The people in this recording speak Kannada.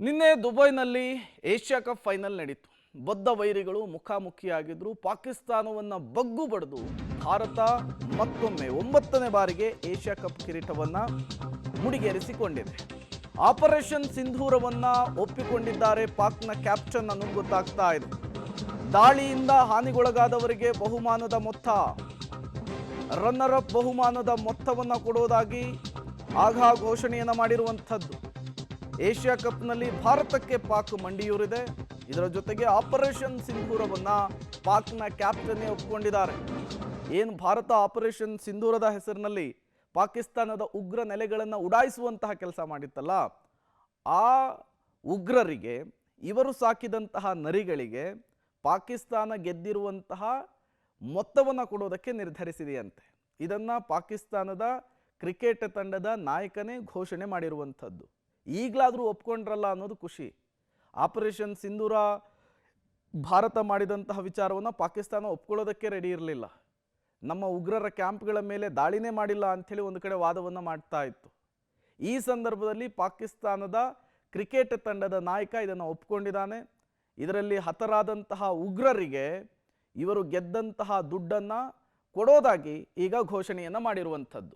ನಿನ್ನೆ ದುಬೈನಲ್ಲಿ ಏಷ್ಯಾ ಕಪ್ ಫೈನಲ್ ನಡೀತು. ಬದ್ಧ ವೈರಿಗಳು ಮುಖಾಮುಖಿಯಾಗಿದ್ರು. ಪಾಕಿಸ್ತಾನವನ್ನು ಬಗ್ಗು ಬಡಿದು ಭಾರತ ಮತ್ತೊಮ್ಮೆ 9ನೇ ಬಾರಿಗೆ ಏಷ್ಯಾ ಕಪ್ ಕಿರೀಟವನ್ನು ಮುಡಿಗೇರಿಸಿಕೊಂಡಿದೆ. ಆಪರೇಷನ್ ಸಿಂಧೂರವನ್ನ ಒಪ್ಪಿಕೊಂಡಿದ್ದಾರೆ ಪಾಕ್ನ ಕ್ಯಾಪ್ಟನ್ ಅನ್ನೋದು ಗೊತ್ತಾಗ್ತಾ ಇದೆ. ದಾಳಿಯಿಂದ ಹಾನಿಗೊಳಗಾದವರಿಗೆ ಬಹುಮಾನದ ಮೊತ್ತ, ರನ್ನರ್ ಅಪ್ ಬಹುಮಾನದ ಮೊತ್ತವನ್ನು ಕೊಡುವುದಾಗಿ ಆಘಾ ಘೋಷಣೆಯನ್ನು ಮಾಡಿರುವಂಥದ್ದು. ಏಷ್ಯಾ ಕಪ್ನಲ್ಲಿ ಭಾರತಕ್ಕೆ ಪಾಕ್ ಮಂಡಿಯೂರಿದೆ. ಇದರ ಜೊತೆಗೆ ಆಪರೇಷನ್ ಸಿಂಧೂರವನ್ನು ಪಾಕ್ನ ಕ್ಯಾಪ್ಟನ್ನೇ ಒಪ್ಪಿಕೊಂಡಿದ್ದಾರೆ. ಏನು ಭಾರತ ಆಪರೇಷನ್ ಸಿಂಧೂರದ ಹೆಸರಿನಲ್ಲಿ ಪಾಕಿಸ್ತಾನದ ಉಗ್ರ ನೆಲೆಗಳನ್ನು ಉಡಾಯಿಸುವಂತಹ ಕೆಲಸ ಮಾಡಿತ್ತಲ್ಲ, ಆ ಉಗ್ರರಿಗೆ, ಇವರು ಸಾಕಿದಂತಹ ನರಿಗಳಿಗೆ ಪಾಕಿಸ್ತಾನ ಗೆದ್ದಿರುವಂತಹ ಮೊತ್ತವನ್ನು ಕೊಡೋದಕ್ಕೆ ನಿರ್ಧರಿಸಿದೆಯಂತೆ. ಇದನ್ನು ಪಾಕಿಸ್ತಾನದ ಕ್ರಿಕೆಟ್ ತಂಡದ ನಾಯಕನೇ ಘೋಷಣೆ ಮಾಡಿರುವಂಥದ್ದು. ಈಗಲಾದರೂ ಒಪ್ಕೊಂಡ್ರಲ್ಲ ಅನ್ನೋದು ಖುಷಿ. ಆಪರೇಷನ್ ಸಿಂಧೂರ ಭಾರತ ಮಾಡಿದಂತಹ ವಿಚಾರವನ್ನು ಪಾಕಿಸ್ತಾನ ಒಪ್ಕೊಳ್ಳೋದಕ್ಕೆ ರೆಡಿ ಇರಲಿಲ್ಲ. ನಮ್ಮ ಉಗ್ರರ ಕ್ಯಾಂಪ್ಗಳ ಮೇಲೆ ದಾಳಿನೇ ಮಾಡಿಲ್ಲ ಅಂಥೇಳಿ ಒಂದು ಕಡೆ ವಾದವನ್ನು ಮಾಡ್ತಾ ಇತ್ತು. ಈ ಸಂದರ್ಭದಲ್ಲಿ ಪಾಕಿಸ್ತಾನದ ಕ್ರಿಕೆಟ್ ತಂಡದ ನಾಯಕ ಇದನ್ನು ಒಪ್ಕೊಂಡಿದ್ದಾನೆ. ಇದರಲ್ಲಿ ಹತರಾದಂತಹ ಉಗ್ರರಿಗೆ ಇವರು ಗೆದ್ದಂತಹ ದುಡ್ಡನ್ನು ಕೊಡೋದಾಗಿ ಈಗ ಘೋಷಣೆಯನ್ನು ಮಾಡಿರುವಂಥದ್ದು.